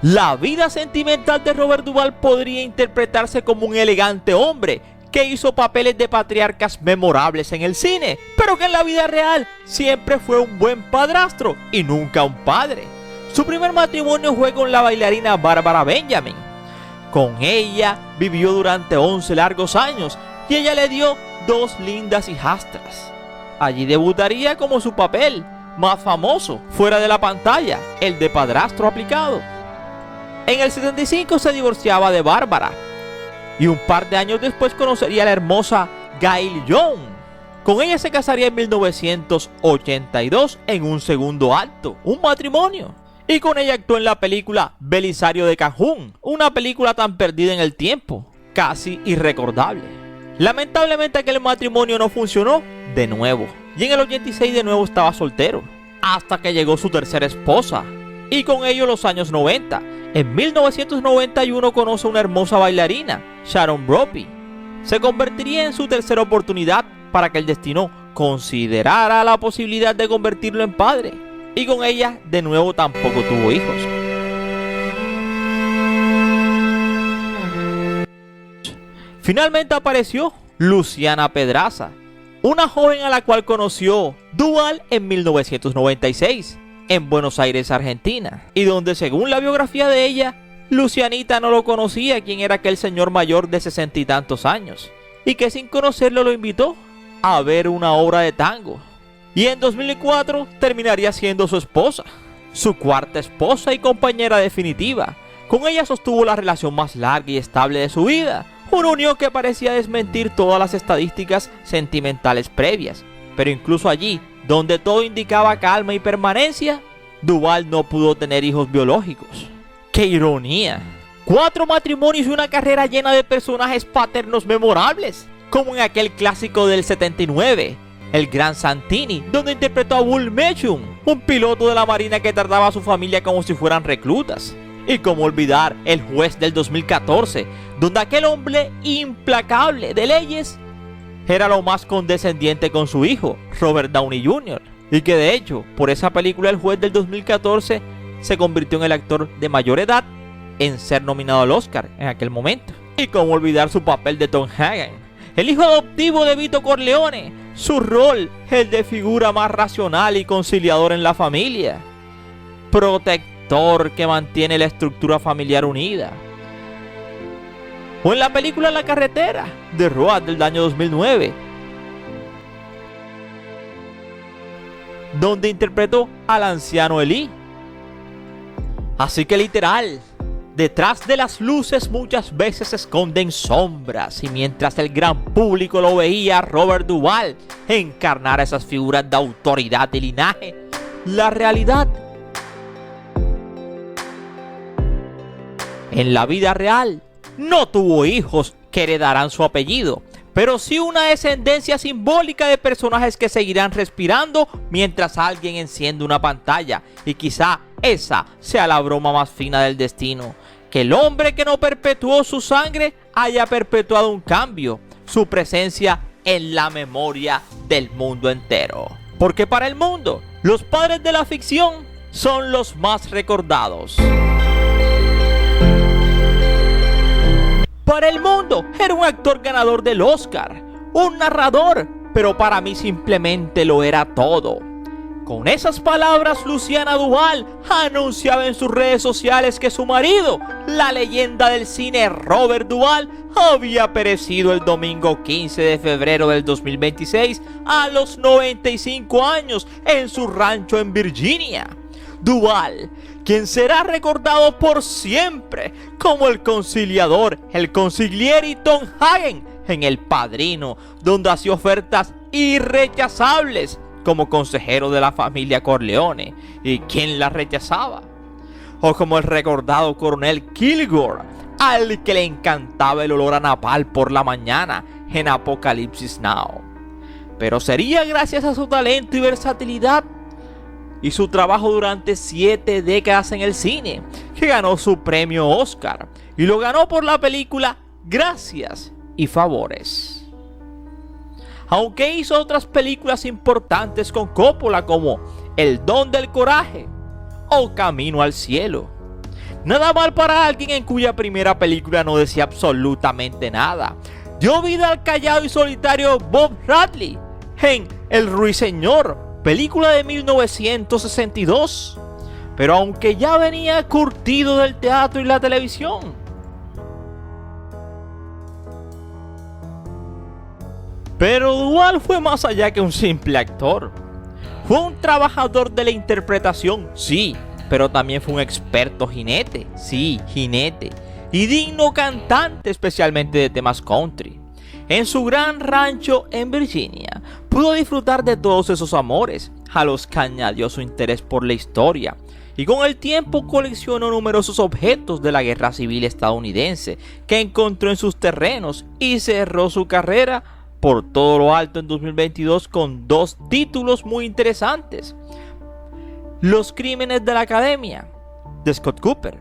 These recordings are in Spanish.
La vida sentimental de Robert Duvall podría interpretarse como un elegante hombre que hizo papeles de patriarcas memorables en el cine, pero que en la vida real siempre fue un buen padrastro y nunca un padre. Su primer matrimonio fue con la bailarina Barbara Benjamin. Con ella vivió durante 11 largos años y ella le dio 2 lindas hijastras. Allí debutaría como su papel más famoso fuera de la pantalla, el de padrastro aplicado. En el 75 se divorciaba de Bárbara y un par de años después conocería a la hermosa Gail Young. Con ella se casaría en 1982 en un segundo acto, un matrimonio. Y con ella actuó en la película Belisario de Cajún, una película tan perdida en el tiempo, casi irrecordable. Lamentablemente aquel matrimonio no funcionó de nuevo, y en el 86 de nuevo estaba soltero, hasta que llegó su tercera esposa, y con ello los años 90. En 1991 conoce a una hermosa bailarina, Sharon Brophy. Se convertiría en su tercera oportunidad para que el destino considerara la posibilidad de convertirlo en padre, y con ella de nuevo tampoco tuvo hijos. Finalmente apareció Luciana Pedraza, una joven a la cual conoció Duvall en 1996, en Buenos Aires, Argentina, y donde según la biografía de ella, Lucianita no lo conocía quién era aquel señor mayor de 60 y tantos años, y que sin conocerlo lo invitó a ver una obra de tango. Y en 2004 terminaría siendo su esposa, su cuarta esposa y compañera definitiva. Con ella sostuvo la relación más larga y estable de su vida, una unión que parecía desmentir todas las estadísticas sentimentales previas. Pero incluso allí, donde todo indicaba calma y permanencia, Duvall no pudo tener hijos biológicos. ¡Qué ironía! 4 matrimonios y una carrera llena de personajes paternos memorables, como en aquel clásico del 79, El Gran Santini, donde interpretó a Bull Mechum, un piloto de la marina que trataba a su familia como si fueran reclutas. Y cómo olvidar El Juez del 2014, donde aquel hombre implacable de leyes era lo más condescendiente con su hijo, Robert Downey Jr. Y que de hecho, por esa película El Juez del 2014, se convirtió en el actor de mayor edad en ser nominado al Oscar en aquel momento. Y cómo olvidar su papel de Tom Hagen, el hijo adoptivo de Vito Corleone, su rol, el de figura más racional y conciliador en la familia, protector que mantiene la estructura familiar unida. O en la película La Carretera, de Road del año 2009, donde interpretó al anciano Eli. Así que literal, detrás de las luces muchas veces se esconden sombras, y mientras el gran público lo veía a Robert Duvall encarnar a esas figuras de autoridad y linaje, la realidad en la vida real no tuvo hijos que heredarán su apellido, pero sí una descendencia simbólica de personajes que seguirán respirando mientras alguien enciende una pantalla, y quizá esa sea la broma más fina del destino, que el hombre que no perpetuó su sangre haya perpetuado un cambio, su presencia en la memoria del mundo entero. Porque para el mundo, los padres de la ficción son los más recordados. Para el mundo, era un actor ganador del Oscar, un narrador, pero para mí simplemente lo era todo. Con esas palabras, Luciana Duvall anunciaba en sus redes sociales que su marido, la leyenda del cine Robert Duvall, había perecido el domingo 15 de febrero del 2026 a los 95 años en su rancho en Virginia. Duvall, quien será recordado por siempre como el conciliador, el consigliere Tom Hagen en El Padrino, donde hacía ofertas irrechazables como consejero de la familia Corleone, y quien la rechazaba, o como el recordado coronel Kilgore, al que le encantaba el olor a napal por la mañana en Apocalipsis Now. Pero sería gracias a su talento y versatilidad y su trabajo durante 7 décadas en el cine que ganó su premio Oscar, y lo ganó por la película Gracias y Favores. Aunque hizo otras películas importantes con Coppola como El Don del Coraje o Camino al Cielo. Nada mal para alguien en cuya primera película no decía absolutamente nada. Dio vida al callado y solitario Bob Radley en El Ruiseñor, película de 1962. Pero aunque ya venía curtido del teatro y la televisión. Pero Duvall fue más allá que un simple actor. Fue un trabajador de la interpretación, sí, pero también fue un experto jinete, sí, jinete, y digno cantante, especialmente de temas country. En su gran rancho en Virginia, pudo disfrutar de todos esos amores, a los que añadió su interés por la historia, y con el tiempo coleccionó numerosos objetos de la Guerra Civil estadounidense que encontró en sus terrenos y cerró su carrera por todo lo alto en 2022 con 2 títulos muy interesantes: Los Crímenes de la Academia, de Scott Cooper,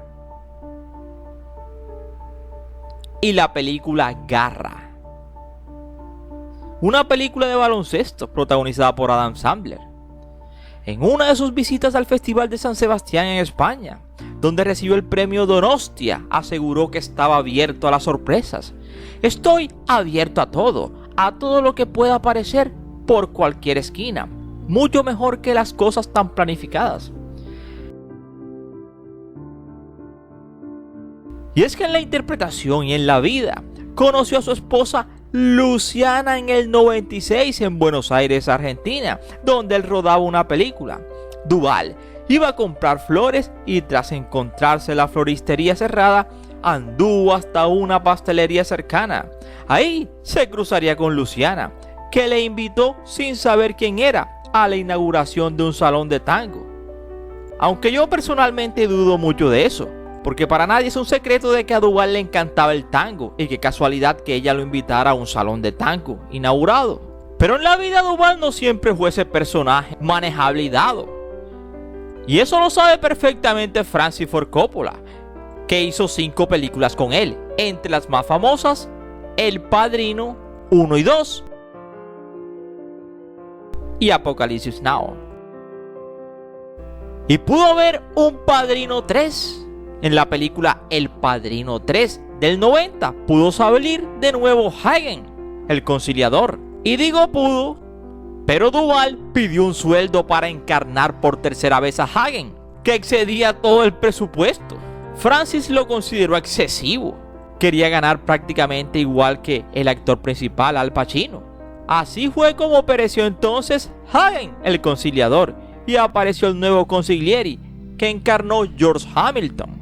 y la película Garra, una película de baloncesto protagonizada por Adam Sandler. En una de sus visitas al Festival de San Sebastián en España, donde recibió el premio Donostia, aseguró que estaba abierto a las sorpresas. Estoy abierto a todo lo que pueda aparecer por cualquier esquina, mucho mejor que las cosas tan planificadas. Y es que en la interpretación y en la vida, conoció a su esposa Luciana en el 96 en Buenos Aires, Argentina, donde él rodaba una película. Duvall iba a comprar flores y tras encontrarse la floristería cerrada, anduvo hasta una pastelería cercana. Ahí se cruzaría con Luciana, que le invitó sin saber quién era a la inauguración de un salón de tango. Aunque yo personalmente dudo mucho de eso, porque para nadie es un secreto de que a Duvall le encantaba el tango y qué casualidad que ella lo invitara a un salón de tango inaugurado. Pero en la vida Duvall no siempre fue ese personaje manejable y dado. Y eso lo sabe perfectamente Francis Ford Coppola, que hizo 5 películas con él, entre las más famosas: El Padrino 1 y 2 y Apocalipsis Now. Y pudo haber un Padrino 3. En la película El Padrino 3 del 90 pudo salir de nuevo Hagen, el conciliador. Y digo pudo, pero Duvall pidió un sueldo para encarnar por tercera vez a Hagen, que excedía todo el presupuesto. Francis lo consideró excesivo. Quería ganar prácticamente igual que el actor principal, Al Pacino. Así fue como pereció entonces Hagen, el conciliador, y apareció el nuevo consigliere, que encarnó George Hamilton.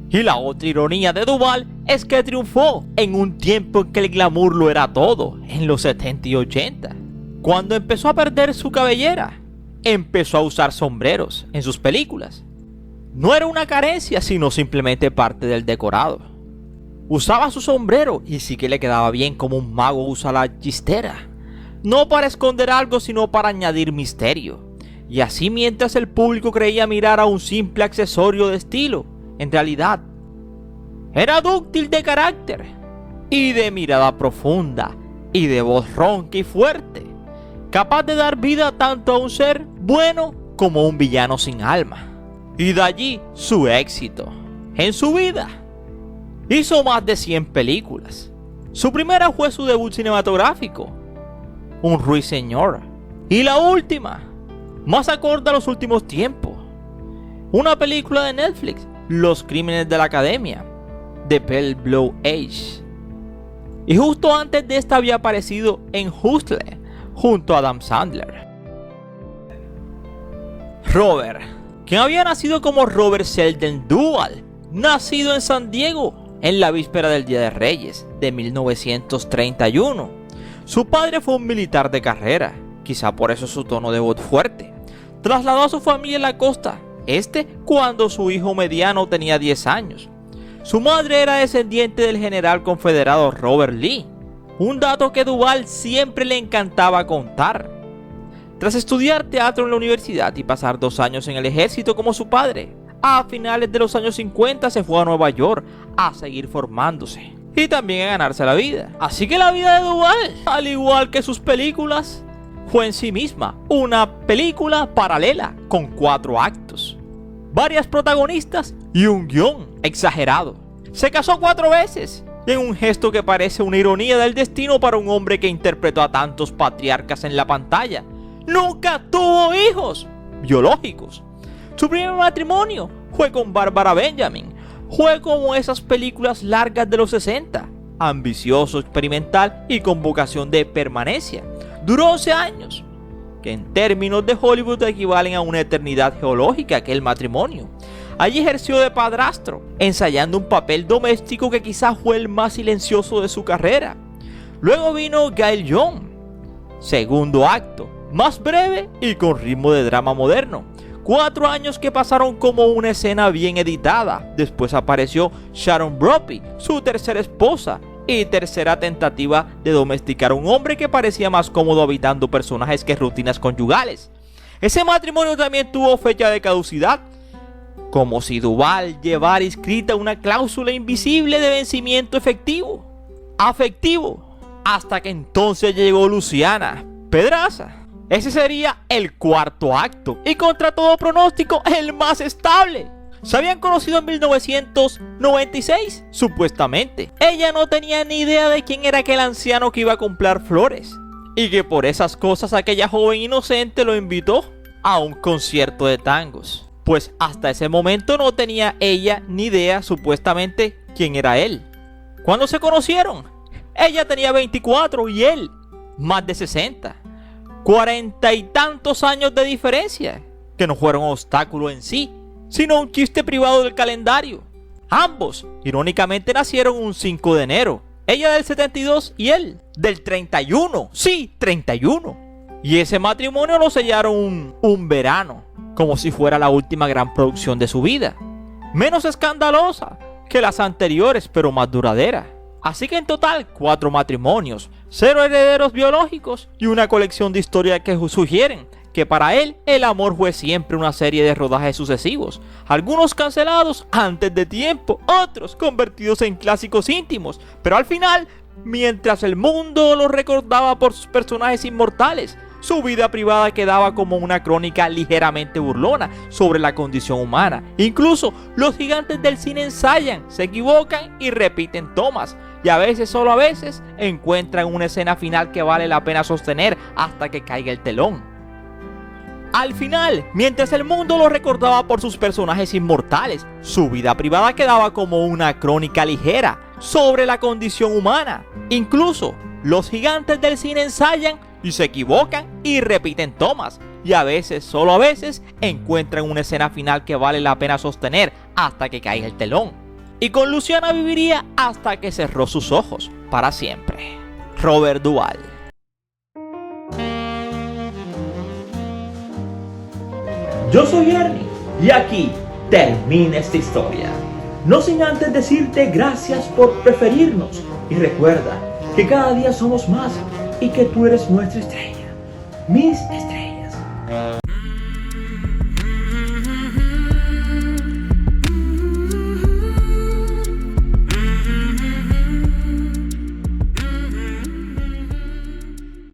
Y la otra ironía de Duvall es que triunfó en un tiempo en que el glamour lo era todo, en los 70 y 80. Cuando empezó a perder su cabellera, empezó a usar sombreros en sus películas. No era una carencia, sino simplemente parte del decorado. Usaba su sombrero y sí que le quedaba bien como un mago usa la chistera. No para esconder algo, sino para añadir misterio. Y así, mientras el público creía mirar a un simple accesorio de estilo, en realidad era dúctil de carácter y de mirada profunda y de voz ronca y fuerte, capaz de dar vida tanto a un ser bueno como a un villano sin alma. Y de allí su éxito. En su vida hizo más de 100 películas. Su primera fue su debut cinematográfico, Un Ruiseñor, y la última, más acorde a los últimos tiempos, una película de Netflix, Los Crímenes de la Academia, de Pale Blue Age. Y justo antes de esta había aparecido en Hustle, junto a Adam Sandler. Robert, quien había nacido como Robert Sheldon Duvall, nacido en San Diego en la víspera del Día de Reyes de 1931. Su padre fue un militar de carrera, quizá por eso su tono de voz fuerte. Trasladó a su familia en la costa cuando su hijo mediano tenía 10 años. Su madre era descendiente del general confederado Robert Lee, un dato que Duvall siempre le encantaba contar. Tras estudiar teatro en la universidad y pasar 2 años en el ejército como su padre, a finales de los años 50 se fue a Nueva York a seguir formándose y también a ganarse la vida. Así que la vida de Duvall, al igual que sus películas, fue en sí misma una película paralela con 4 actos. varias protagonistas y un guión exagerado. Se casó 4 veces, y en un gesto que parece una ironía del destino para un hombre que interpretó a tantos patriarcas en la pantalla, nunca tuvo hijos biológicos. Su primer matrimonio fue con Barbara Benjamin. Fue como esas películas largas de los 60, ambicioso, experimental y con vocación de permanencia. Duró 11 años, que en términos de Hollywood equivalen a una eternidad geológica aquel matrimonio. Allí ejerció de padrastro, ensayando un papel doméstico que quizás fue el más silencioso de su carrera. Luego vino Gail Young, segundo acto, más breve y con ritmo de drama moderno. 4 años que pasaron como una escena bien editada. Después apareció Sharon Brophy, su tercera esposa y tercera tentativa de domesticar a un hombre que parecía más cómodo habitando personajes que rutinas conyugales. Ese matrimonio también tuvo fecha de caducidad, como si Duvall llevara inscrita una cláusula invisible de vencimiento afectivo, hasta que entonces llegó Luciana Pedraza. Ese sería el 4º acto, y contra todo pronóstico, el más estable. Se habían conocido en 1996, supuestamente. Ella no tenía ni idea de quién era aquel anciano que iba a comprar flores, y que por esas cosas aquella joven inocente lo invitó a un concierto de tangos. Pues hasta ese momento no tenía ella ni idea, supuestamente, quién era él. Cuando se conocieron, ella tenía 24 y él más de 60. 40 y tantos años de diferencia, que no fueron obstáculo en sí, sino un chiste privado del calendario. Ambos, irónicamente, nacieron un 5 de enero. Ella del 72 y él del 31. Sí, 31. Y ese matrimonio lo sellaron un verano, como si fuera la última gran producción de su vida. Menos escandalosa que las anteriores, pero más duradera. Así que en total 4 matrimonios, 0 herederos biológicos y una colección de historias que sugieren que para él el amor fue siempre una serie de rodajes sucesivos, algunos cancelados antes de tiempo, otros convertidos en clásicos íntimos, pero al final, mientras el mundo lo recordaba por sus personajes inmortales, su vida privada quedaba como una crónica ligeramente burlona sobre la condición humana. Incluso los gigantes del cine ensayan, se equivocan y repiten tomas, y a veces, solo a veces, encuentran una escena final que vale la pena sostener hasta que caiga el telón. Al final, mientras el mundo lo recordaba por sus personajes inmortales, su vida privada quedaba como una crónica ligera sobre la condición humana. Incluso los gigantes del cine ensayan y se equivocan y repiten tomas, y a veces, solo a veces, encuentran una escena final que vale la pena sostener hasta que caiga el telón. Y con Luciana viviría hasta que cerró sus ojos para siempre. Robert Duvall. Yo soy Ernie y aquí termina esta historia. No sin antes decirte gracias por preferirnos, y recuerda que cada día somos más y que tú eres nuestra estrella, mis estrellas.